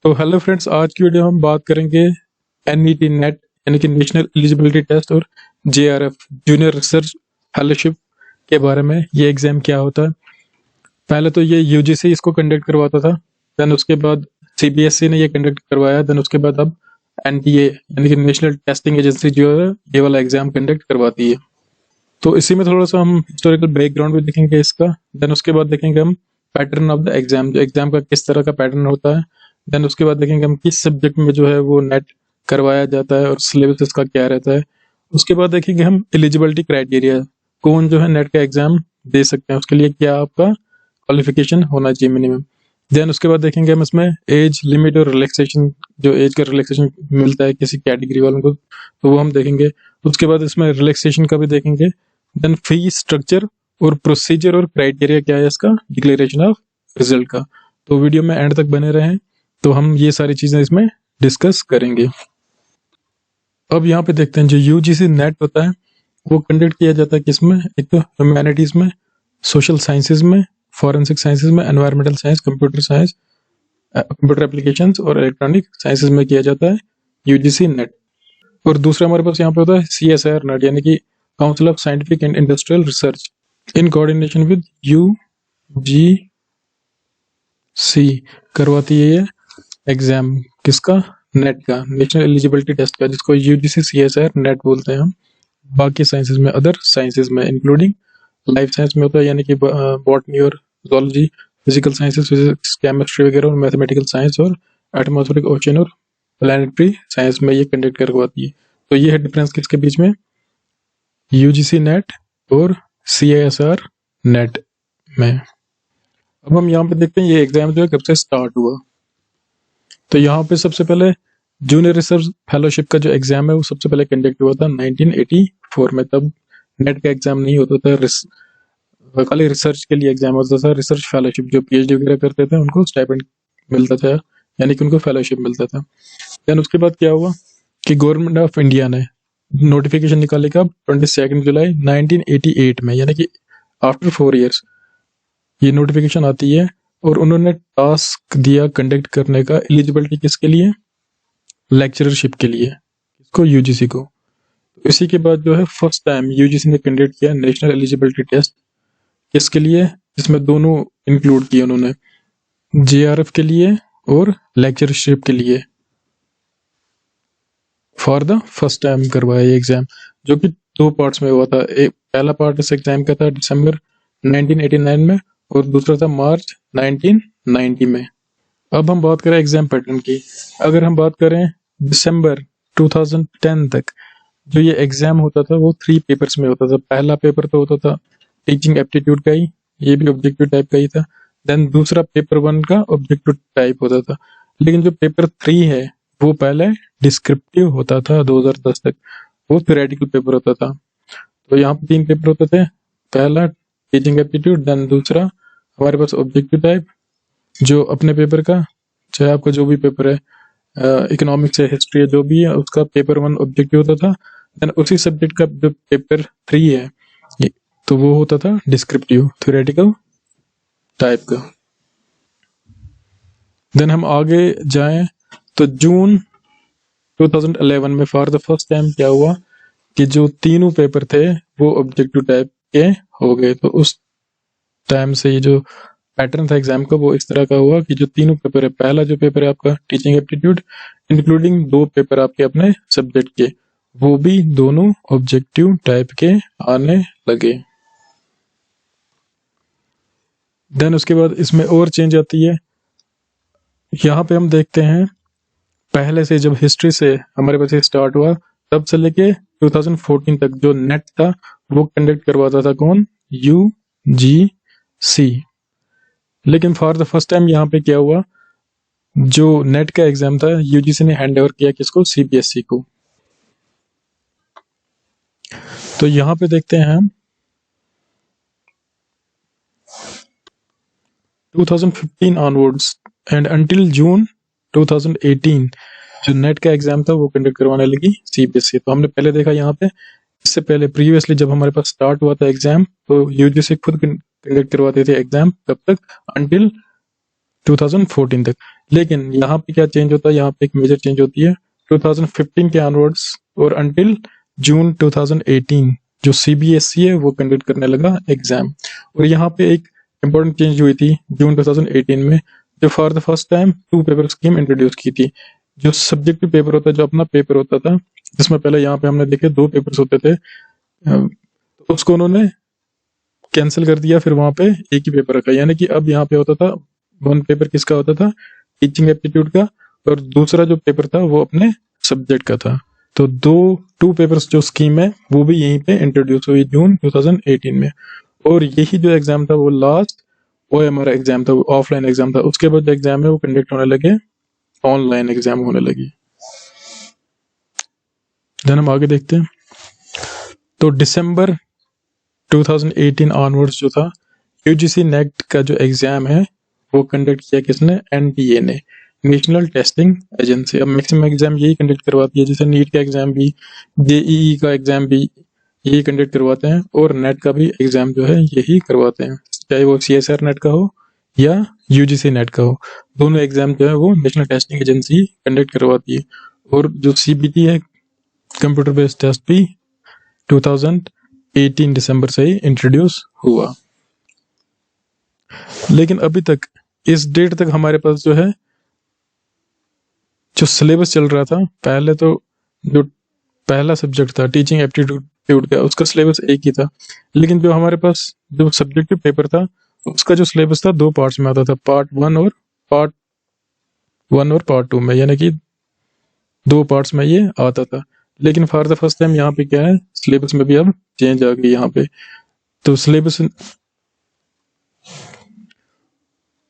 तो hello friends, आज की वीडियो हम बात करेंगे एनईटी नेट यानी कि नेशनल एलिजिबिलिटी टेस्ट और जेआरएफ जूनियर रिसर्च फेलोशिप के बारे में। ये एग्जाम क्या होता है? पहले तो ये यूजीसी इसको कंडक्ट करवाता था, देन उसके बाद सीबीएसई ने ये कंडक्ट करवाया, देन उसके बाद अब एनटीए यानी कि नेशनल टेस्टिंग एजेंसी जो है ये वाला एग्जाम कंडक्ट करवाती है। तो इसी में थोड़ा सा हम हिस्टोरिकल बैकग्राउंड भी देखेंगे इसका, देन उसके बाद देखेंगे हम पैटर्न ऑफ द एग्जाम, जो एग्जाम का किस तरह का पैटर्न होता है, देन उसके बाद देखेंगे हम किस सब्जेक्ट में जो है वो नेट करवाया जाता है और सिलेबस इसका क्या रहता है। उसके बाद देखेंगे हम एलिजिबिलिटी क्राइटेरिया, कौन जो है नेट का एग्जाम दे सकते हैं, उसके लिए क्या आपका क्वालिफिकेशन होना चाहिए मिनिमम। देन उसके बाद देखेंगे हम इसमें एज लिमिट और रिलैक्सेशन, जो एज का रिलैक्सेशन मिलता है किसी कैटेगरी वालों को, तो वो हम देखेंगे। उसके बाद इसमें रिलैक्सेशन का भी देखेंगे। देन फी स्ट्रक्चर और प्रोसीजर और क्राइटेरिया क्या है इसका डिक्लेरेशन ऑफ रिजल्ट का। तो वीडियो में एंड तक बने रहें, तो हम ये सारी चीजें इसमें डिस्कस करेंगे। अब यहाँ पे देखते हैं जो यूजीसी नेट होता है वो कंडक्ट किया जाता है किसमें, एक तो ह्यूमैनिटीज में, सोशल साइंसेज में, फॉरेंसिक साइंसेज में, environmental science, computer science, computer applications और इलेक्ट्रॉनिक साइंसेज में किया जाता है यूजीसी नेट। और दूसरा हमारे पास यहाँ पे होता है सीएसआईआर नेट यानी कि council of scientific and industrial research in coordination with UGC करवाती है ये एग्जाम किसका, नेट का, नेशनल एलिजिबिलिटी टेस्ट का, जिसको यूजीसी सीएसआईआर नेट बोलते हैं हम। बाकी साइंसेज में, अदर साइंसेज में इंक्लूडिंग लाइफ साइंस में होता है यानी कि बॉटनी और zoology, physical sciences, physics, chemistry वगैरह और मैथमेटिकल साइंस और एटमॉस्फेरिक ओशन और प्लैनेटरी साइंस में ये कंडक्ट करवाती है। तो ये है डिफरेंस किसके बीच में, यूजीसी नेट और सीएसआईआर नेट में। अब हम यहाँ पे देखते हैं ये एग्जाम जो है कब से स्टार्ट हुआ। तो यहाँ पे सबसे पहले जूनियर रिसर्च फेलोशिप का जो एग्जाम है वो सबसे पहले कंडक्ट हुआ था 1984 में। तब नेट का एग्जाम नहीं होता था, खाली रिसर्च के लिए एग्जाम होता था। रिसर्च फेलोशिप जो पीएचडी वगैरह करते थे उनको स्टाइपेंड मिलता था, यानी कि उनको फेलोशिप मिलता था। देन उसके बाद क्या हुआ कि गवर्नमेंट ऑफ इंडिया ने नोटिफिकेशन निकाले कब, 22 जुलाई 1988 में, यानी कि आफ्टर 4 इयर्स ये नोटिफिकेशन आती है। और उन्होंने टास्क दिया कंडक्ट करने का, एलिजिबिलिटी किसके लिए, लेक्चरशिप के लिए, इसको यूजीसी को। इसी के बाद जो है फर्स्ट टाइम यूजीसी ने कंडक्ट किया नेशनल एलिजिबिलिटी टेस्ट, किसके लिए, इसमें दोनों इंक्लूड किए उन्होंने, जेआरएफ के लिए और लेक्चरशिप के लिए। फॉर द फर्स्ट टाइम करवाया ये एग्जाम, जो कि 2 पार्ट्स में हुआ था। एक पहला पार्ट इस एग्जाम का था दिसंबर 1989 में और दूसरा था मार्च 1990 में। अब हम बात करें एग्जाम पैटर्न की। अगर हम बात करें दिसंबर 2010 तक जो ये एग्जाम होता था वो 3 पेपर्स में होता था। पहला पेपर तो होता था टीचिंग एप्टीट्यूड का ही, ये भी ऑब्जेक्टिव टाइप का ही था। देन दूसरा पेपर 1 का ऑब्जेक्टिव टाइप होता था। लेकिन जो पेपर 3 है वो पहले डिस्क्रिप्टिव होता था 2010 तक, वो थ्योरेटिकल पेपर होता था। तो यहाँ पे 3 पेपर होते थे, पहला टीचिंग एप्टीट्यूड, देन दूसरा हमारे पास ऑब्जेक्टिव टाइप जो अपने पेपर का, चाहे आपका जो भी पेपर है, इकोनॉमिक्स है, हिस्ट्री है, जो भी है, उसका पेपर 1 ऑब्जेक्टिव होता था। देन उसी सब्जेक्ट का जो पेपर 3 है तो वो होता था डिस्क्रिप्टिव थ्योरेटिकल टाइप का। देन हम आगे जाएं तो जून 2011 में फॉर द फर्स्ट टाइम क्या हुआ कि जो तीनों पेपर थे वो ऑब्जेक्टिव टाइप के हो गए। तो उस टाइम से ये जो पैटर्न था एग्जाम का वो इस तरह का हुआ कि जो तीनों पेपर है, पहला जो पेपर है आपका टीचिंग एप्टीट्यूड इंक्लूडिंग 2 पेपर आपके अपने सब्जेक्ट के, वो भी दोनों ऑब्जेक्टिव टाइप के आने लगे। देन उसके बाद इसमें और चेंज आती है। यहाँ पे हम देखते हैं पहले से जब हिस्ट्री से हमारे पास स्टार्ट हुआ तब से लेके 2014 तक जो नेट था वो कंडक्ट करवाता था कौन, यूजीसी। लेकिन फॉर द फर्स्ट टाइम यहाँ पे क्या हुआ, जो नेट का एग्जाम था यूजीसी ने हैंड ओवर किया किसको, सीबीएसई को। तो यहाँ पे देखते हैं हम 2015 ऑनवर्ड्स एंड अंटिल जून 2018 जो नेट का एग्जाम था वो कंडक्ट करवाने लगी सीबीएसई। तो हमने पहले देखा यहाँ पे, इससे पहले प्रीवियसली जब हमारे पास स्टार्ट हुआ था एग्जाम तो यूजीसी खुद कंडक्ट करवाते थे एग्जाम, कब तक, अंटिल 2014 तक। लेकिन यहाँ पे क्या चेंज होता है, यहाँ पे एक मेजर चेंज होती है 2015 के ऑनवर्ड्स और अंटिल जून 2018 जो सीबीएसई है वो कंडक्ट करने लगा एग्जाम। और यहाँ पे एक इम्पोर्टेंट चेंज हुई थी जून 2018 में, जो for the first time 2 paper scheme introduce की थी। जो सब्जेक्टिव पेपर होता है, जो अपना पेपर होता था, जिसमें पहले यहाँ पे हमने देखे 2 पेपर्स होते थे, उसको उन्होंने कैंसिल कर दिया, फिर वहां पे एक ही पेपर रखा। यानी कि अब यहाँ पे होता था 1 पेपर किसका होता था, टीचिंग एप्टीट्यूड का, और दूसरा जो पेपर था वो अपने सब्जेक्ट का था। तो 2 पेपर्स जो स्कीम है वो भी यहीं पे इंट्रोड्यूस हुई जून 2018 में। और यही जो एग्जाम था वो लास्ट वो हमारा एग्जाम था, वो ऑफलाइन एग्जाम था। उसके बाद जो एग्जाम है वो कंडक्ट होने लगे, ऑनलाइन एग्जाम होने लगी। देन हम आगे देखते हैं। तो दिसंबर 2018 ऑनवर्ड्स जो था, यूजीसी नेट का जो एग्जाम है वो कंडक्ट किया किसने, एनटीए ने, नेशनल टेस्टिंग एजेंसी। अब मैक्सिमम एग्जाम यही कंडक्ट करवाती है, जैसे नीट का एग्जाम भी, जेईई का एग्जाम भी यही कंडक्ट करवाते हैं, और नेट का भी एग्जाम जो है यही करवाते हैं, चाहे वो सीएसआर नेट का हो या यूजीसी नेट का हो। दोनों एग्जाम जो है वो नेशनल टेस्टिंग एजेंसी कंडक्ट करवाती है। और जो सीबीटी है, कंप्यूटर बेस्ड टेस्ट, भी 2018 दिसंबर से ही इंट्रोड्यूस हुआ। लेकिन अभी तक इस डेट तक हमारे पास जो है जो सिलेबस चल रहा था, पहले तो जो पहला सब्जेक्ट था टीचिंग एप्टीट्यूड का, उसका सिलेबस एक ही था। लेकिन जो हमारे पास जो सब्जेक्टिव पेपर था उसका जो सिलेबस था 2 पार्ट्स में आता था, पार्ट 1 और पार्ट 2 में, यानी कि 2 पार्ट्स में ये आता था। लेकिन फॉर द फर्स्ट टाइम यहाँ पे क्या है, सिलेबस में भी अब चेंज आ गई यहाँ पे। तो सिलेबस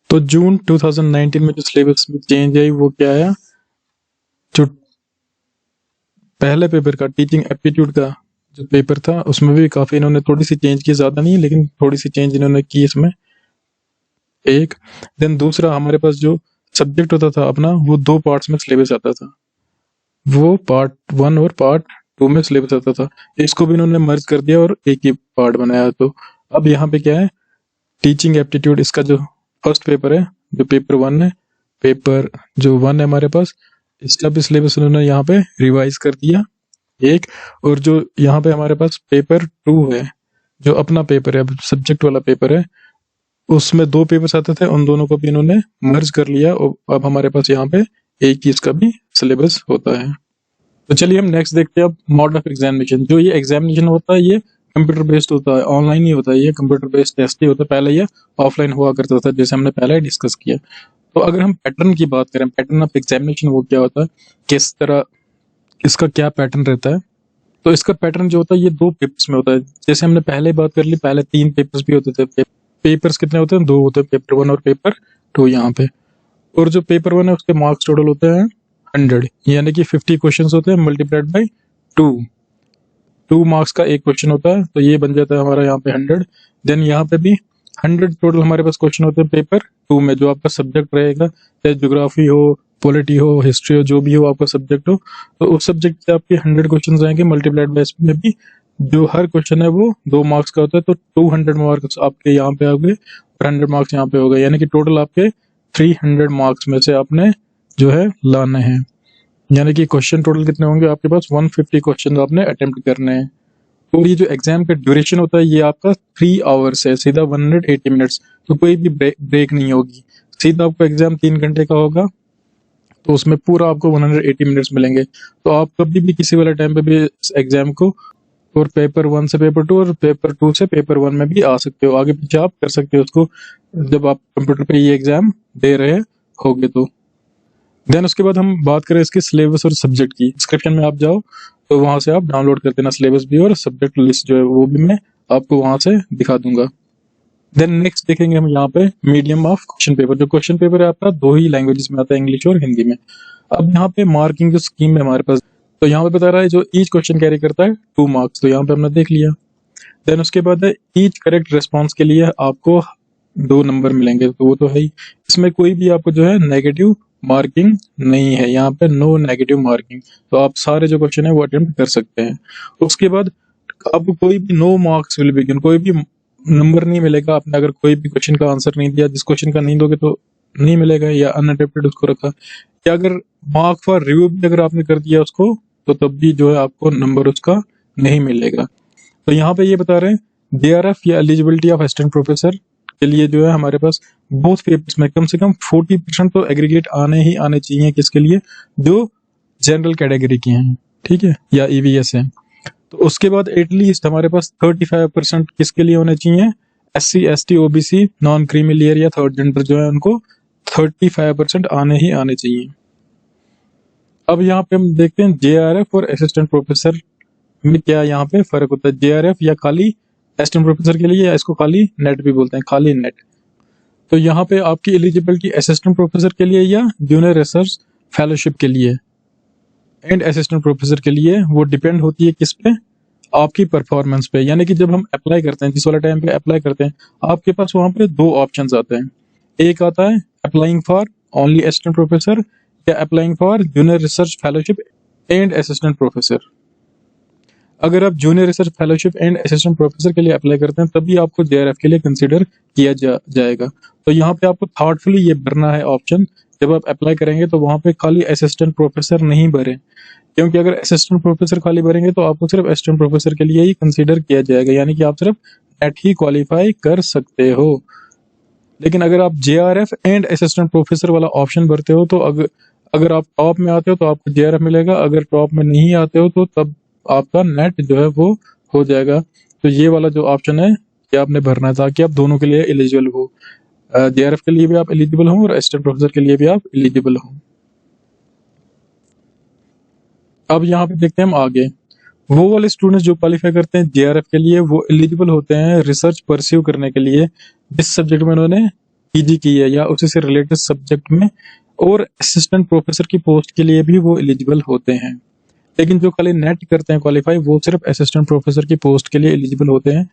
तो जून 2019 में जो सिलेबस में चेंज आई वो क्या है, जो पहले पेपर का टीचिंग एप्टीट्यूड का जो पेपर था उसमें भी काफी इन्होंने थोड़ी सी चेंज की, ज्यादा नहीं है लेकिन थोड़ी सी चेंज इन्होंने की इसमें एक। देन दूसरा हमारे पास जो सब्जेक्ट होता था अपना, वो 2 पार्ट्स में सिलेबस आता था, वो पार्ट 1 और पार्ट 2 में सिलेबस आता था। इसको भी इन्होंने मर्ज कर दिया और एक ही पार्ट बनाया। तो अब यहाँ पे क्या है, टीचिंग एप्टीट्यूड, इसका जो फर्स्ट पेपर है, जो पेपर 1 है, पेपर जो 1 है हमारे पास, इसका भी सिलेबस उन्होंने यहाँ पे रिवाइज कर दिया एक। और जो यहाँ पे हमारे पास पेपर 2 है, जो अपना पेपर है, सब्जेक्ट वाला पेपर है, उसमें 2 पेपर्स आते थे, उन दोनों को भी इन्होंने मर्ज कर लिया और अब हमारे पास यहाँ पे एक ही इसका भी सिलेबस होता है। तो चलिए हम नेक्स्ट देखते हैं अब मोड ऑफ एग्जामिनेशन। जो ये एग्जामिनेशन होता है ये कंप्यूटर बेस्ड होता है, ऑनलाइन ही होता है, ये कंप्यूटर बेस्ड टेस्ट ही होता है। पहले ये ऑफलाइन हुआ करता था, जैसे हमने पहले डिस्कस किया। तो अगर हम पैटर्न की बात करें, पैटर्न ऑफ एग्जामिनेशन वो क्या होता है, किस तरह इसका क्या पैटर्न रहता है, तो इसका पैटर्न जो होता है ये 2 पेपर्स में होता है। जैसे हमने पहले बात कर ली, पहले 3 पेपर्स भी होते थे। पेपर्स कितने होते हैं, 2 होते हैं, पेपर 1 और पेपर 2 यहाँ पे। और जो पेपर 1 है उसके मार्क्स टोटल होते हैं 100, यानी कि 50 क्वेश्चन होते हैं मल्टीप्लाइड बाई 2 मार्क्स का एक क्वेश्चन होता है, तो ये बन जाता है हमारा यहाँ पे 100। देन यहाँ पे भी 100 टोटल हमारे पास क्वेश्चन होते हैं पेपर 2 में, जो आपका सब्जेक्ट रहेगा, चाहे ज्योग्राफी हो, पॉलिटी हो, हिस्ट्री हो, जो भी हो आपका सब्जेक्ट हो, तो उस सब्जेक्ट से आपके 100 क्वेश्चन आएंगे मल्टीप्लाइड बाई में भी, जो हर क्वेश्चन है वो 2 मार्क्स का होता है। तो 200 मार्क्स आपके यहाँ पे आ गए और 100 मार्क्स यहाँ पे हो गए, यानी कि टोटल आपके 300 मार्क्स में से आपने जो है लाने हैं। यानी कि क्वेश्चन टोटल कितने होंगे आपके पास, 150 क्वेश्चन आपने अटेम्प्ट करने हैं। और ये जो एग्जाम का ड्यूरेशन होता है ये आपका 3 आवर्स है, सीधा 180 मिनट्स, तो कोई भी ब्रेक नहीं होगी। सीधा आपका एग्जाम 3 घंटे का होगा, तो उसमें पूरा आपको 180 मिनट्स मिलेंगे। तो आप कभी भी किसी वाले टाइम पे भी इस एग्जाम को, और पेपर 1 से पेपर 2 और पेपर 2 से पेपर 1 में भी आ सकते हो, आगे पीछे आप कर सकते हो उसको, जब आप कंप्यूटर पे ये एग्जाम दे रहे होगे तो। देन उसके बाद हम बात करें इसके सिलेबस और सब्जेक्ट की। डिस्क्रिप्शन में आप जाओ तो वहां से आप डाउनलोड कर देना सिलेबस भी, और सब्जेक्ट लिस्ट जो है वो भी मैं आपको वहां से दिखा दूंगा। देन नेक्स्ट देखेंगे हम यहाँ पे मीडियम ऑफ क्वेश्चन पेपर। जो क्वेश्चन पेपर है आपका 2 ही लैंग्वेजेस में आता है, इंग्लिश और हिंदी में। अब यहाँ पे मार्किंग जो स्कीम है हमारे पास, तो यहाँ पे बता रहा है जो ईच क्वेश्चन कैरी करता है 2 मार्क्स, तो यहाँ पे हमने देख लिया। देन उसके बाद है ईच करेक्ट रिस्पॉन्स के लिए आपको 2 नंबर मिलेंगे, तो वो तो है ही। इसमें कोई भी आपको जो है नेगेटिव मार्किंग नहीं है, यहाँ पे नो नेगेटिव मार्किंग, तो आप सारे जो क्वेश्चन है वो अटेम्प्ट कर सकते हैं। उसके बाद आपको कोई भी no marks will be given, कोई भी नंबर नहीं मिलेगा आपने अगर कोई भी क्वेश्चन का आंसर नहीं दिया। जिस क्वेश्चन का नहीं दोगे तो नहीं मिलेगा, या अनअडेप्टेड उसको रखा, या अगर मार्क फॉर रिव्यू भी अगर आपने कर दिया उसको, तो तब भी जो है आपको नंबर उसका नहीं मिलेगा। तो यहाँ पे ये बता रहे हैं जेआरएफ या एलिजिबिलिटी ऑफ असिस्टेंट प्रोफेसर के लिए जो है हमारे पास बोथ पेपर्स में कम से कम 40% तो एग्रीगेट आने ही आने चाहिए, किसके लिए, जो जनरल कैटेगरी के हैं, ठीक है, या ईवीएस है। तो उसके बाद एटलीस्ट हमारे पास 35% किसके लिए होने चाहिए, SC ST OBC non creamy layer या थर्ड जेंडर जो है उनको 35% आने ही आने चाहिए। अब यहाँ पे हम देखते हैं जेआरएफ और असिस्टेंट प्रोफेसर में क्या यहाँ पे फर्क होता है। जेआरएफ या खाली असिस्टेंट प्रोफेसर के लिए, या इसको खाली नेट भी बोलते हैं, खाली नेट। तो यहाँ पे आपकी एलिजिबिलिटी असिस्टेंट प्रोफेसर के लिए या जूनियर रिसर्च फेलोशिप के लिए एंड असिस्टेंट प्रोफेसर के लिए वो डिपेंड होती है किस पे, आपकी परफॉर्मेंस पे। यानी कि जब हम अप्लाई करते हैं, जिस वाला टाइम पे अप्लाई करते हैं, आपके पास वहां पे दो ऑप्शंस आते हैं। एक आता है applying for only assistant professor, या applying for junior research fellowship and assistant professor. अगर आप junior research fellowship and assistant professor के लिए अप्लाई करते हैं तभी आपको जेआरएफ के लिए कंसीडर किया जाएगा। तो यहाँ पे आपको थॉटफुली ये भरना है ऑप्शन, जब आप अप्लाई करेंगे तो वहां पे खाली असिस्टेंट प्रोफेसर नहीं भरें, क्योंकि अगर असिस्टेंट प्रोफेसर खाली भरेंगे तो आपको सिर्फ असिस्टेंट प्रोफेसर के लिए ही कंसीडर किया जाएगा, यानी कि आप सिर्फ नेट ही क्वालिफाई कर सकते हो। लेकिन अगर आप जेआरएफ एंड असिस्टेंट प्रोफेसर वाला ऑप्शन भरते हो तो अगर आप टॉप में आते हो तो आपको जेआरएफ मिलेगा, अगर टॉप में नहीं आते हो तो तब आपका नेट जो है वो हो जाएगा। तो ये वाला जो ऑप्शन है ये आपने भरना है ताकि आप दोनों के लिए एलिजिबल हो, जेआरएफ के लिए भी आप एलिजिबल हो और असिस्टेंट प्रोफेसर के लिए भी आप एलिजिबल हो। अब यहाँ पे देखते हैं हम आगे, वो वाले स्टूडेंट्स जो क्वालिफाई करते हैं जेआरएफ के लिए वो एलिजिबल होते हैं रिसर्च परस्यू करने के लिए जिस सब्जेक्ट में उन्होंने पीजी की है या उसी से रिलेटेड सब्जेक्ट में, और असिस्टेंट प्रोफेसर की पोस्ट के लिए भी वो एलिजिबल होते हैं। लेकिन जो खाली नेट करते हैं क्वालिफाई वो सिर्फ असिस्टेंट प्रोफेसर की पोस्ट के लिए एलिजिबल होते हैं,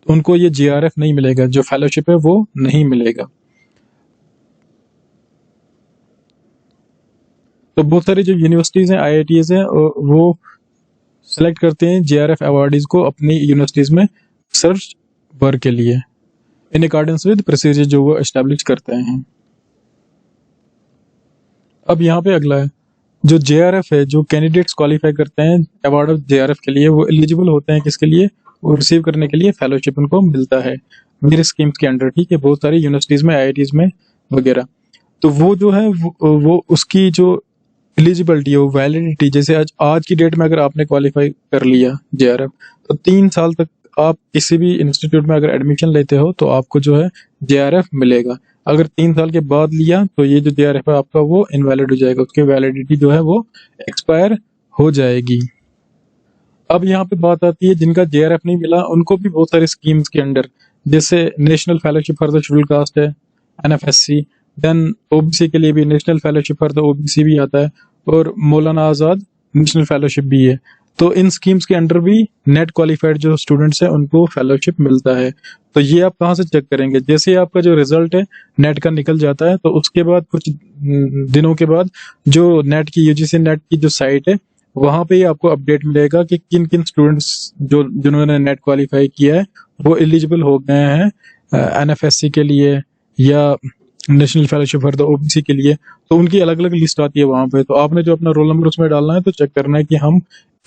उनको ये जेआरएफ नहीं मिलेगा, जो फेलोशिप है वो नहीं मिलेगा। तो बहुत सारी जो यूनिवर्सिटीज हैं, आईआईटीज हैं, वो सेलेक्ट करते हैं जेआरएफ अवार्डीज को अपनी यूनिवर्सिटीज में रिसर्च वर्क के लिए इन अकॉर्डेंस विद प्रोसीजर जो वो एस्टेब्लिश करते हैं। अब यहाँ पे अगला है जो जेआरएफ है, जो कैंडिडेट्स क्वालिफाई करते हैं अवार्ड ऑफ जेआरएफ के लिए वो एलिजिबल होते हैं किसके लिए, वो रिसीव करने के लिए फेलोशिप उनको मिलता है मेरे स्कीम्स के अंडर, ठीक है, बहुत सारी यूनिवर्सिटीज में, आईआईटीज में वगैरह। तो वो जो है वो उसकी जो एलिजिबिलिटी है, वो वैलिडिटी, जैसे आज की डेट में अगर आपने क्वालिफाई कर लिया जेआरएफ तो 3 साल तक आप किसी भी इंस्टीट्यूट में अगर एडमिशन लेते हो तो आपको जो है जेआरएफ मिलेगा। अगर 3 साल के बाद लिया तो ये जो जेआरएफ है आपका वो इनवैलिड हो जाएगा, उसकी वैलिडिटी जो है वो एक्सपायर हो जाएगी। अब यहाँ पे बात आती है जिनका जेआरएफ नहीं मिला उनको भी बहुत सारी स्कीम्स के अंडर, जैसे national fellowship for the scheduled caste है एनएफएससी, देन ओबीसी के लिए भी national fellowship for the OBC भी आता है, और मौलाना आजाद नेशनल फेलोशिप भी है। तो इन स्कीम्स के अंडर भी नेट क्वालिफाइड जो स्टूडेंट्स हैं उनको फेलोशिप मिलता है। तो ये आप कहाँ से चेक करेंगे, जैसे ही आपका जो रिजल्ट है नेट का निकल जाता है तो उसके बाद कुछ दिनों के बाद जो नेट की यूजीसी नेट की जो साइट है वहां पे ही आपको अपडेट मिलेगा कि किन किन स्टूडेंट्स जिन्होंने नेट क्वालिफाई किया है वो एलिजिबल हो गए हैं एनएफएससी के लिए या national fellowship for the OBC के लिए। तो उनकी अलग अलग लिस्ट आती है वहां पे, तो आपने जो अपना रोल नंबर उसमें डालना है तो चेक करना है कि हम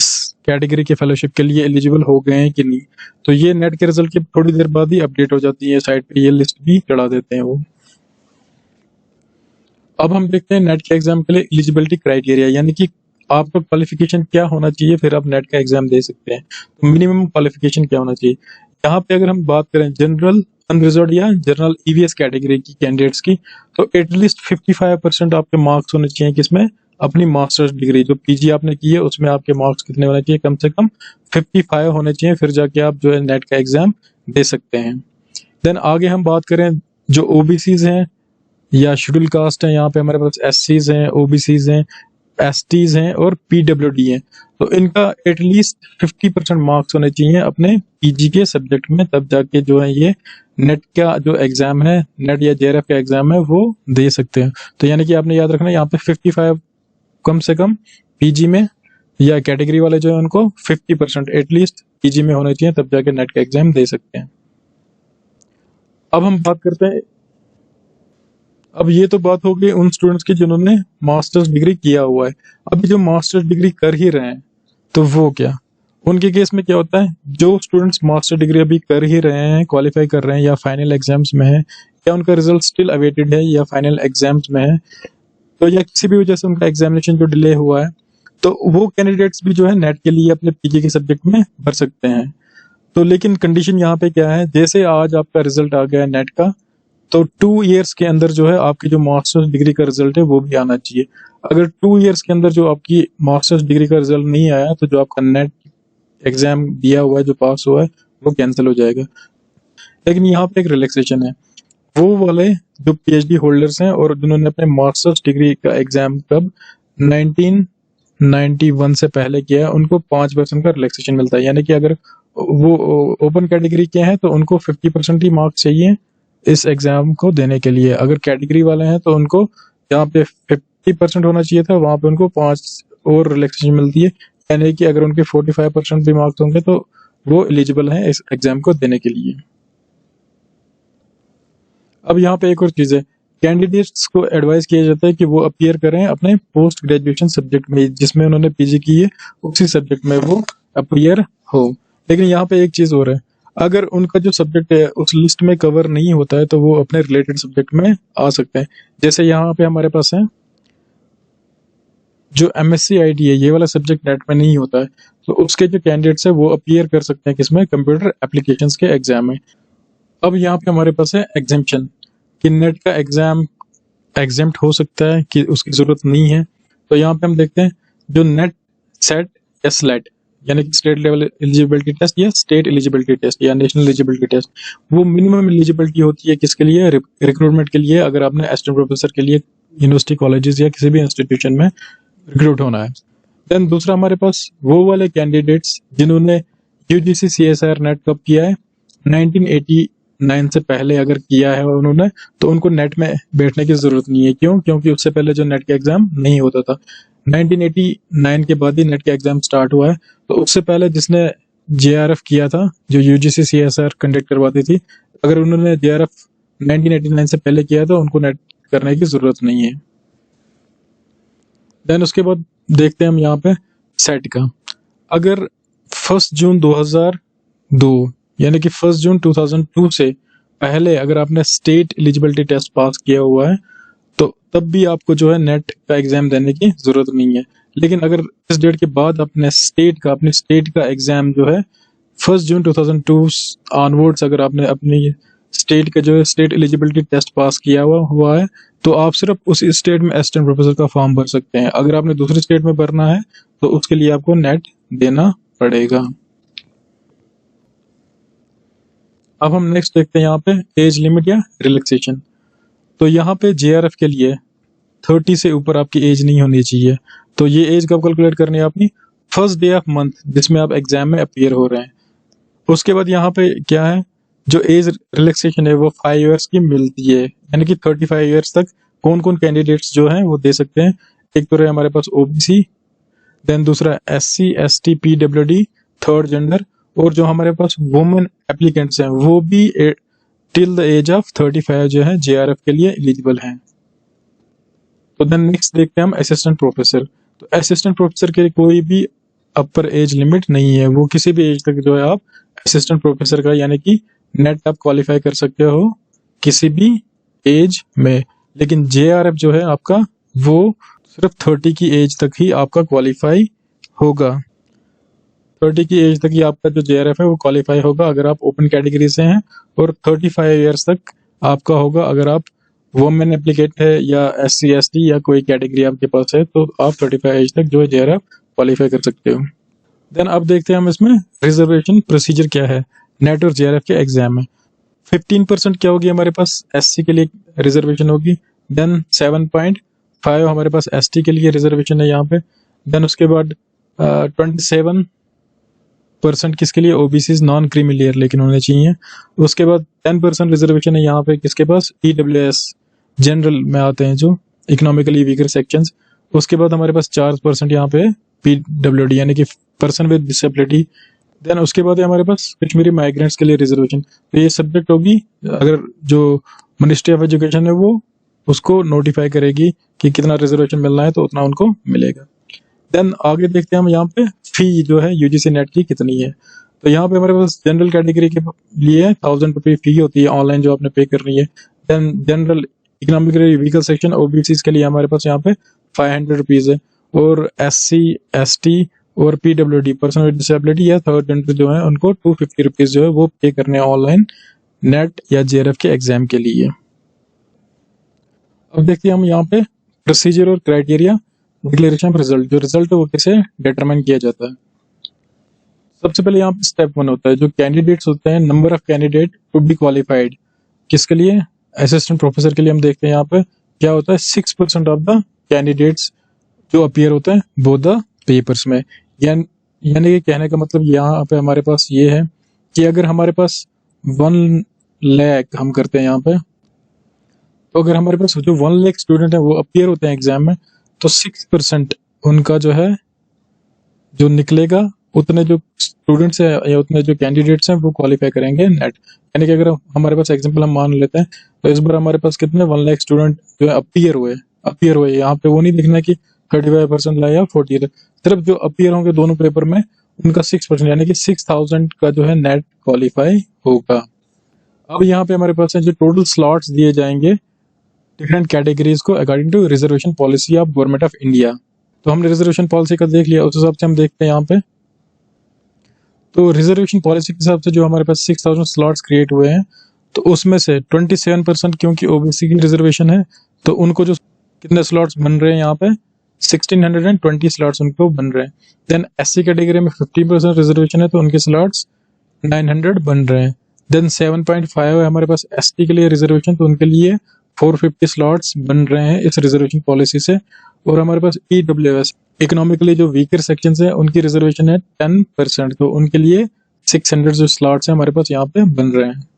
इस कैटेगरी के फेलोशिप के लिए एलिजिबल हो गए हैं कि नहीं। तो ये नेट के रिजल्ट की थोड़ी देर बाद ही अपडेट हो जाती है साइट पे, ये लिस्ट भी चढ़ा देते हैं वो। अब हम देखते हैं नेट के एग्जाम के लिए एलिजिबिलिटी क्राइटेरिया, यानी कि आपका क्वालिफिकेशन क्या होना चाहिए फिर आप नेट का एग्जाम दे सकते हैं। तो मिनिमम क्वालिफिकेशन क्या होना चाहिए, यहाँ पे अगर हम बात करें जनरल अनरिजर्व्ड या जनरल ईवीएस कैटेगरी की कैंडिडेट्स की, तो एटलीस्ट 55% आपके मार्क्स होने चाहिए किसमें, अपनी मास्टर्स डिग्री जो पीजी आपने की है उसमें आपके मार्क्स कितने होने चाहिए, कम से कम 55 होने चाहिए, फिर जाके आप जो है नेट का एग्जाम दे सकते हैं। देन आगे हम बात करें जो ओबीसीज हैं या शेड्यूल कास्ट है, यहाँ पे हमारे पास एससीज हैं, ओबीसीज हैं, एसटीज हैं और पीडब्ल्यूडी हैं। तो इनका एटलीस्ट 50% मार्क्स होने चाहिए अपने पीजी के सब्जेक्ट में, तब जाके जो है ये नेट का जो एग्जाम है, नेट या जेआरएफ का एग्जाम है वो दे सकते हैं। तो यानी कि आपने याद रखना यहाँ पे 55 कम से कम पीजी में, या कैटेगरी वाले जो है उनको 50% एटलीस्ट पीजी में होने चाहिए, तब जाके नेट का एग्जाम दे सकते हैं। अब हम बात करते हैं अब ये तो बात हो गई उन स्टूडेंट्स की जिन्होंने मास्टर्स डिग्री किया हुआ है। अभी जो मास्टर्स डिग्री कर ही रहे हैं तो वो क्या, उनके केस में क्या होता है, जो स्टूडेंट्स मास्टर डिग्री अभी कर ही रहे हैं, क्वालिफाई कर रहे हैं या फाइनल एग्जाम्स में है, या उनका रिजल्ट स्टिल अवेटेड है या फाइनल एग्जाम्स में है, तो या किसी भी वजह से उनका एग्जामिनेशन जो डिले हुआ है, तो वो कैंडिडेट्स भी जो है नेट के लिए अपने पीजी के सब्जेक्ट में भर सकते हैं। तो लेकिन कंडीशन यहाँ पे क्या है, जैसे आज आपका रिजल्ट आ गया नेट का, तो 2 इयर्स के अंदर जो है आपकी जो मास्टर्स डिग्री का रिजल्ट है वो भी आना चाहिए। अगर 2 इयर्स के अंदर जो आपकी मास्टर्स डिग्री का रिजल्ट नहीं आया तो जो आपका नेट एग्जाम दिया हुआ है, जो पास हुआ है, वो कैंसिल हो जाएगा। लेकिन यहाँ पे एक रिलैक्सेशन है, वो वाले जो पीएचडी होल्डर्स हैं और जिन्होंने अपने मास्टर्स डिग्री का एग्जाम कब 1991 से पहले किया है, उनको 5% का रिलैक्सेशन मिलता है। यानी कि अगर वो ओपन कैटेगरी के हैं तो उनको 50% ही मार्क्स चाहिए इस एग्जाम को देने के लिए। अगर कैटेगरी वाले हैं तो उनको जहाँ पे 50% होना चाहिए था वहां पे उनको 5 और रिलैक्सेशन मिलती है। यानी कि अगर उनके 45% भी मार्क्स होंगे तो वो एलिजिबल हैं इस एग्जाम को देने के लिए। अब यहाँ पे एक और चीज है, कैंडिडेट्स को एडवाइस किया जाता है कि वो अपीयर करें अपने पोस्ट ग्रेजुएशन सब्जेक्ट में, जिसमें उन्होंने पीजी की है उसी सब्जेक्ट में वो अपीयर हो। लेकिन यहाँ पे एक चीज और है, अगर उनका जो सब्जेक्ट है उस लिस्ट में कवर नहीं होता है तो वो अपने रिलेटेड सब्जेक्ट में आ सकते हैं। जैसे यहाँ पे हमारे पास है जो एमएससी आईटी है, ये वाला सब्जेक्ट नेट में नहीं होता है, तो उसके जो कैंडिडेट्स है वो अपीयर कर सकते हैं किसमें, कंप्यूटर एप्लीकेशंस के एग्जाम में। अब यहाँ पे हमारे पास है एग्जेम्पशन, कि नेट का एग्जाम एग्जेम्प्ट हो सकता है कि उसकी जरूरत नहीं है। तो यहाँ पे हम देखते हैं जो नेट, सेट या स्लेट, यानी कि स्टेट लेवल एलिजिबिलिटी टेस्ट या स्टेट एलिजिबिलिटी टेस्ट या नेशनल एलिजिबिलिटी टेस्ट, वो मिनिमम एलिजिबिलिटी होती है किसके लिए, रिक्रूटमेंट के लिए, अगर आपने असिस्टेंट प्रोफेसर के लिए यूनिवर्सिटी कॉलेजेस या किसी भी इंस्टीट्यूशन में रिक्रूट होना है। देन दूसरा हमारे पास वो वाले कैंडिडेट्स जिन्होंने यूजीसी सीएसआर नेट कब किया है, 1989 से पहले अगर किया है उन्होंने, तो उनको नेट में बैठने की जरूरत नहीं है। क्यों? क्योंकि उससे पहले जो नेट का एग्जाम नहीं होता था, 1989 के बाद ही नेट का एग्जाम स्टार्ट हुआ है। तो उससे पहले जिसने जेआरएफ किया था, जो यूजीसी सीएसआर कंडक्ट करवाती थी, अगर उन्होंने जेआरएफ 1989 से पहले किया तो उनको नेट करने की जरूरत नहीं है। देन उसके बाद देखते हैं हम यहाँ पे सेट का। अगर 1 जून 2002 यानी कि 1 जून 2002 से पहले अगर आपने स्टेट एलिजिबिलिटी टेस्ट पास किया हुआ है तो तब भी आपको जो है नेट का एग्जाम देने की जरूरत नहीं है। लेकिन अगर इस डेट के बाद अपने स्टेट का एग्जाम जो है 1 जून 2002 ऑनवर्ड्स अगर आपने अपनी स्टेट का जो है स्टेट एलिजिबिलिटी टेस्ट पास किया हुआ है तो आप सिर्फ उस स्टेट में असिस्टेंट प्रोफेसर का फॉर्म भर सकते हैं। अगर आपने दूसरी स्टेट में भरना है तो उसके लिए आपको नेट देना पड़ेगा। अब हम नेक्स्ट देखते हैं यहाँ पे एज लिमिट या रिलैक्सेशन। तो यहाँ पे जेआरएफ के लिए 30 से ऊपर आपकी एज नहीं होनी चाहिए। तो ये एज कब कैलकुलेट करनी है अपनी, फर्स्ट डे ऑफ मंथ जिसमें आप एग्जाम में अपीयर हो रहे हैं। उसके बाद यहाँ पे क्या है, जो एज रिलैक्सेशन है वो 5 इयर्स की मिलती है, यानी कि 35 इयर्स तक कौन कौन कैंडिडेट्स जो हैं वो दे सकते हैं। एक तो रहे हमारे पास ओबीसी, देन दूसरा SC ST PWD, third gender, और जो हमारे पास वुमेन एप्लीकेंट्स हैं वो भी टिल द एज ऑफ 35 जो है जेआरएफ के लिए एलिजिबल हैं। तो देन नेक्स्ट देखते हैं हम असिस्टेंट प्रोफेसर। तो असिस्टेंट प्रोफेसर के लिए कोई भी अपर एज लिमिट नहीं है, वो किसी भी एज तक जो है आप असिस्टेंट प्रोफेसर का यानी कि नेट आप क्वालिफाई कर सकते हो किसी भी एज में। लेकिन जेआरएफ जो है आपका वो सिर्फ 30 की एज तक ही आपका क्वालिफाई होगा। 30 की एज तक ही आपका जो जेआरएफ है वो क्वालिफाई होगा अगर आप ओपन कैटेगरी से हैं, और 35 इयर्स तक आपका होगा अगर आप वुमेन एप्लीकेट है या एससी एसटी या कोई कैटेगरी आपके पास है, तो आप 35 एज तक जो है जेआरएफ क्वालिफाई कर सकते हो। देन अब देखते हैं हम इसमें रिजर्वेशन प्रोसीजर क्या है नेट और जेआरएफ के एग्जाम में। 15% क्या होगी हमारे पास एससी के लिए रिजर्वेशन होगी। देन 7.5 हमारे पास एसटी के लिए रिजर्वेशन है यहाँ पे। देन उसके बाद 27% किसके लिए, ओबीसी नॉन क्रीमी लेयर लेकिन होने चाहिए। उसके बाद 10% रिजर्वेशन है यहाँ पे किसके पास, ईडब्ल्यूएस जनरल में आते हैं जो इकोनॉमिकली वीकर सेक्शंस। उसके बाद हमारे पास 4% यहाँ पे पीडब्ल्यूडी यानी कि पर्सन विद डिसेबिलिटी। देन उसके बाद हमारे पास कश्मीरी माइग्रेंट्स के लिए रिजर्वेशन। तो ये सब्जेक्ट होगी, अगर जो मिनिस्ट्री ऑफ एजुकेशन है वो उसको नोटिफाई करेगी कि कितना रिजर्वेशन मिलना है, तो उतना उनको मिलेगा। देन आगे देखते हैं हम यहाँ पे फी जो है यूजीसी नेट की कितनी है। तो यहाँ पे हमारे पास जनरल कैटेगरी के लिए 1000 रुपये फी होती है ऑनलाइन जो आपने पे करनी है। Then general economically weaker section OBC के लिए हमारे पास यहाँ पे 500 रुपीज है, और SC ST और PWD पर्सन विद डिसेबिलिटी या थर्ड जेंडर जो है उनको 250 रुपीज जो है वो पे करने ऑनलाइन नेट या JRF के एग्जाम के लिए। अब देखते हैं हम यहाँ पे प्रोसीजर और क्राइटेरिया डिक्लेरेशन ऑफ रिजल्ट। जो रिजल्ट है वो कैसे डिटरमाइन किया जाता है। सबसे पहले यहाँ पे स्टेप 1 होता है, जो कैंडिडेट्स होते हैं, number of candidate to be qualified. किसके लिए? असिस्टेंट प्रोफेसर के लिए। हम देखते हैं यहाँ पे क्या होता है, 6% ऑफ द कैंडिडेट्स जो अपीयर होते हैं बोथ द पेपर्स में। यानी कि कहने का मतलब यहाँ पे हमारे पास ये है कि अगर हमारे पास 1 लाख हम करते हैं यहाँ पे, तो अगर हमारे पास जो 1 लाख स्टूडेंट है वो अपीयर होते हैं एग्जाम में, तो 6% उनका जो है जो निकलेगा, उतने जो स्टूडेंट्स है या उतने जो कैंडिडेट्स हैं वो क्वालिफाई करेंगे नेट। यानी कि अगर हमारे पास एग्जाम्पल हम मान लेते हैं, तो इस बार हमारे पास कितने 1 लाख स्टूडेंट जो है अपीयर हुए। यहाँ पे वो नहीं देखना कि 35% लाए या 40, सिर्फ जो अपीयर होंगे दोनों पेपर में उनका 6%, यानी कि 6000 का जो है नेट क्वालिफाई होगा। अब यहाँ पे हमारे पास है जो टोटल स्लॉट्स दिए जाएंगे डिफरेंट कैटेगरीज को according to reservation policy of government of India. तो हमने रिजर्वेशन पॉलिसी का देख लिया, उस हिसाब से हम देखते हैं यहाँ पे। तो रिजर्वेशन पॉलिसी के हिसाब से जो हमारे पास 6000 स्लॉट्स क्रिएट हुए हैं, तो उसमें से 27% क्योंकि ओबीसी की रिजर्वेशन है, तो उनको जो कितने स्लॉट्स बन रहे हैं यहाँ पे 1620 स्लॉट्स उनको बन रहे हैं। देन SC कैटेगरी में 50% रिजर्वेशन है, तो उनके स्लॉट्स 900 बन रहे हैं। देन 7.5 है हमारे पास ST के लिए रिजर्वेशन, तो उनके लिए 450 स्लॉट्स बन रहे हैं इस रिजर्वेशन पॉलिसी से। और हमारे पास EWS इकोनॉमिकली जो वीकर सेक्शन है उनकी रिजर्वेशन है 10%, तो उनके लिए 600 जो स्लॉट्स हैं हमारे पास यहाँ पे बन रहे हैं।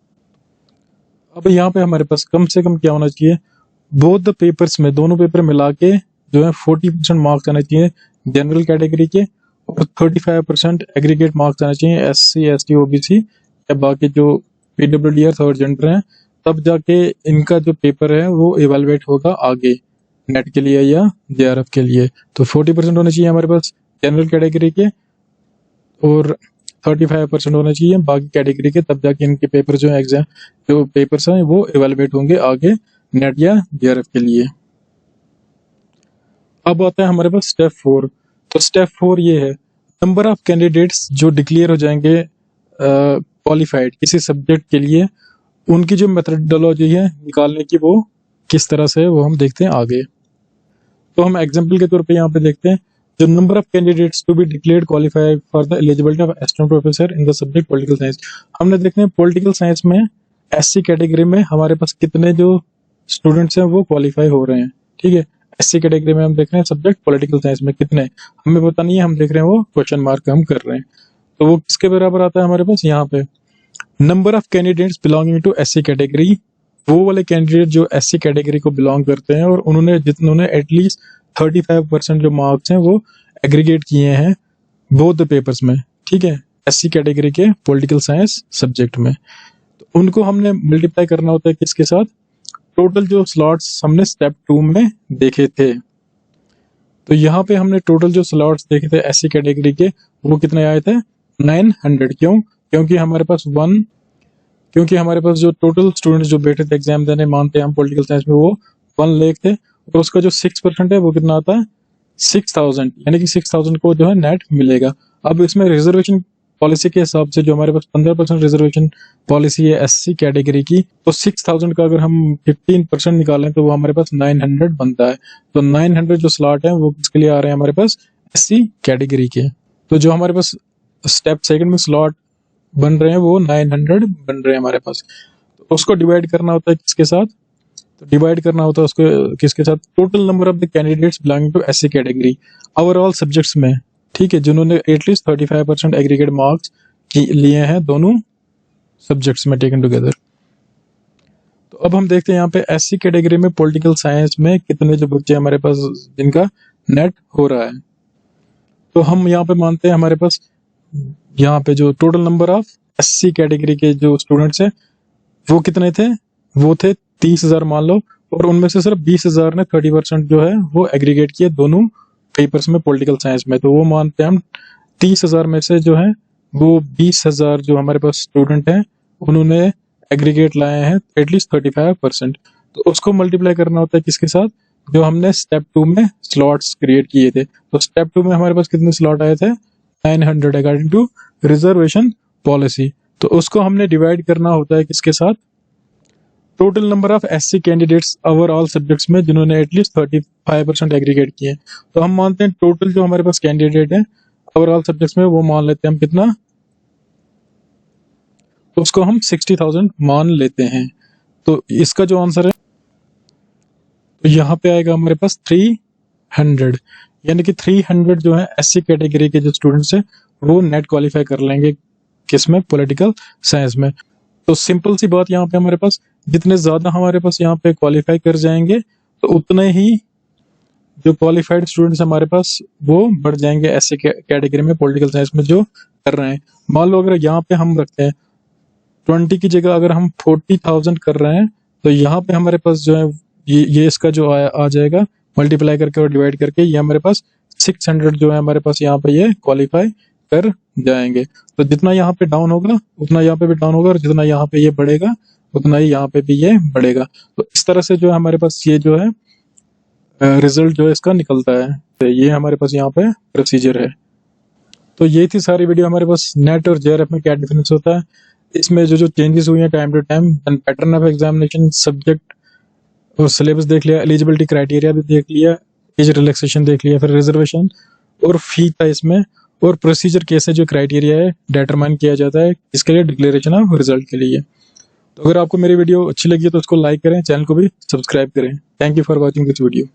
अब यहाँ पे हमारे पास कम से कम क्या होना चाहिए, बोथ द पेपर्स में, दोनों पेपर मिला के जो है 40% मार्क्स आना चाहिए जनरल कैटेगरी के, और 35% एग्रीगेट मार्क्स आना चाहिए SC ST OBC या बाकी जो PWD और थर्ड जेंडर हैं। तब जाके इनका जो पेपर है वो इवेलुएट होगा आगे नेट के लिए या JRF के लिए। तो 40% होने चाहिए हमारे पास जनरल कैटेगरी के, और 35% होना चाहिए बाकी कैटेगरी के, तब जाके इनके पेपर जो है एग्जाम जो पेपर्स हैं वो इवेलुएट होंगे आगे नेट या JRF के लिए। अब आता है हमारे पास स्टेप 4। तो स्टेप 4 ये है, नंबर ऑफ कैंडिडेट्स जो डिक्लेयर हो जाएंगे क्वालिफाइड किसी सब्जेक्ट के लिए, उनकी जो मेथडोलॉजी है निकालने की वो किस तरह से है वो हम देखते हैं आगे। तो हम एग्जांपल के तौर पे यहाँ पे देखते हैं, जो number of candidates to be declared qualified for the eligibility of assistant professor in the subject political science. हमने देखते हैं पॉलिटिकल साइंस में SC कैटेगरी में हमारे पास कितने जो स्टूडेंट्स हैं वो क्वालिफाई हो रहे हैं। ठीक है, SC कैटेगरी में हम देख रहे हैं सब्जेक्ट पॉलिटिकल साइंस में कितने, हमें पता नहीं है, हम देख रहे हैं वो क्वेश्चन मार्क हम कर रहे हैं। तो वो किसके बराबर आता है हमारे पास यहाँ पे, number of candidates belonging to SC category, वो वाले कैंडिडेट जो SC कैटेगरी को बिलोंग करते हैं और उन्होंने एटलीस्ट 35% जो मार्क्स हैं वो एग्रीगेट किए हैं बोथ द पेपर्स में। ठीक है, SC कैटेगरी के पॉलिटिकल साइंस सब्जेक्ट में, तो उनको हमने मल्टीप्लाई करना होता है किसके साथ, टोटल जो स्लॉट्स हमने स्टेप 2 में देखे थे। तो यहाँ पे हमने टोटल जो स्लॉट्स देखे थे SC कैटेगरी के वो कितने आए थे 900। क्यों? क्योंकि हमारे पास जो टोटल स्टूडेंट्स जो बैठे थे एग्जाम देने, मानते हैं हम पॉलिटिकल साइंस में, वो 1 लाख थे, और उसका जो 6% है वो कितना आता है 6000, यानी कि 6000 को जो है नेट मिलेगा। अब इसमें रिजर्वेशन पॉलिसी के हिसाब से जो हमारे पास 15% रिजर्वेशन पॉलिसी है SC कैटेगरी की, तो 6000 का अगर हम 15% निकालें तो वो हमारे पास 900 बनता है। तो 900 जो स्लॉट है वो किसके लिए आ रहे हैं हमारे पास SC कैटेगरी के। तो जो हमारे पास स्टेप 2 में स्लॉट बन रहे हैं वो 900 बन रहे हैं हमारे पास। तो उसको डिवाइड करना होता है किसके साथ, तो डिवाइड करना होता है उसको किसके साथ, total number of the candidates belonging to SC category overall subjects में। ठीक है, जिन्होंने एटलीस्ट 35% एग्रीगेट मार्क्स लिए हैं दोनों सब्जेक्ट्स में टेकन टुगेदर। तो अब हम देखते हैं यहाँ पे SC कैटेगरी में पॉलिटिकल साइंस में कितने जो बच्चे हमारे पास जिनका नेट हो रहा है। तो हम यहाँ पे मानते हैं हमारे पास यहाँ पे जो total number of SC category के जो स्टूडेंट्स हैं वो कितने थे, वो थे 30,000 मान लो, और उनमें से सिर्फ 20,000 ने 30% जो है वो एग्रीगेट किए दोनों पेपर्स में पॉलिटिकल साइंस में। तो वो मानते हैं हम 30,000 में से जो है वो 20,000 जो हमारे पास स्टूडेंट हैं उन्होंने एग्रीगेट लाए हैं एटलीस्ट 35%। तो उसको मल्टीप्लाई करना होता है किसके साथ, जो हमने स्टेप 2 में स्लॉट्स क्रिएट किए थे। तो स्टेप 2 में हमारे पास कितने स्लॉट आए थे, 900 अकॉर्डिंग टू रिजर्वेशन पॉलिसी। तो उसको हमने डिवाइड करना होता है किसके साथ, total number of SC candidates overall subjects में जिन्होंने एटलीस्ट 35% एग्रीगेट किए। तो हम मानते हैं टोटल जो हमारे पास कैंडिडेट है ओवरऑल सब्जेक्ट्स में वो मान लेते हैं हम कितना, तो उसको हम 60,000 मान लेते हैं। तो इसका जो आंसर है तो यहाँ पे आएगा हमारे पास 300, यानी कि 300 जो है एससी कैटेगरी के जो स्टूडेंट्स हैं वो नेट क्वालिफाई कर लेंगे किसमें, पॉलिटिकल साइंस में। तो सिंपल सी बात यहाँ पे हमारे पास जितने ज्यादा हमारे पास यहाँ पे क्वालिफाई कर जाएंगे तो उतने ही जो क्वालिफाइड स्टूडेंट्स हमारे पास वो बढ़ जाएंगे ऐसे कैटेगरी में पॉलिटिकल साइंस में जो कर रहे हैं। मान लो अगर यहाँ पे हम रखते हैं 20 की जगह अगर हम 40,000 कर रहे हैं तो यहाँ पे हमारे पास जो है ये इसका जो आ जाएगा मल्टीप्लाई करके और डिवाइड करके ये हमारे पास 600 जो है हमारे पास यहाँ पे ये क्वालिफाई कर जाएंगे। तो जितना यहाँ पे डाउन होगा उतना यहाँ पे भी डाउन होगा और जितना यहाँ पे ये बढ़ेगा उतना ही यहाँ पे भी ये बढ़ेगा। तो इस तरह से जो है हमारे पास ये जो है रिजल्ट जो है इसका निकलता है। तो ये हमारे पास यहाँ पे प्रोसीजर है। तो ये थी सारी वीडियो हमारे पास नेट और जेआरएफ में क्या डिफरेंस होता है, इसमें जो चेंजेस हुई हैं time to time, pattern of examination, subject और सिलेबस देख लिया, एलिजिबिलिटी क्राइटेरिया भी देख लिया, एज रिलैक्सेशन देख लिया, फिर रिजर्वेशन और फी था इसमें, और प्रोसीजर कैसे जो क्राइटेरिया है डिटरमाइन किया जाता है इसके लिए, डिक्लेरेशन ऑफ रिजल्ट के लिए। तो अगर आपको मेरी वीडियो अच्छी लगी है तो उसको लाइक करें, चैनल को भी सब्सक्राइब करें। Thank you for watching this video.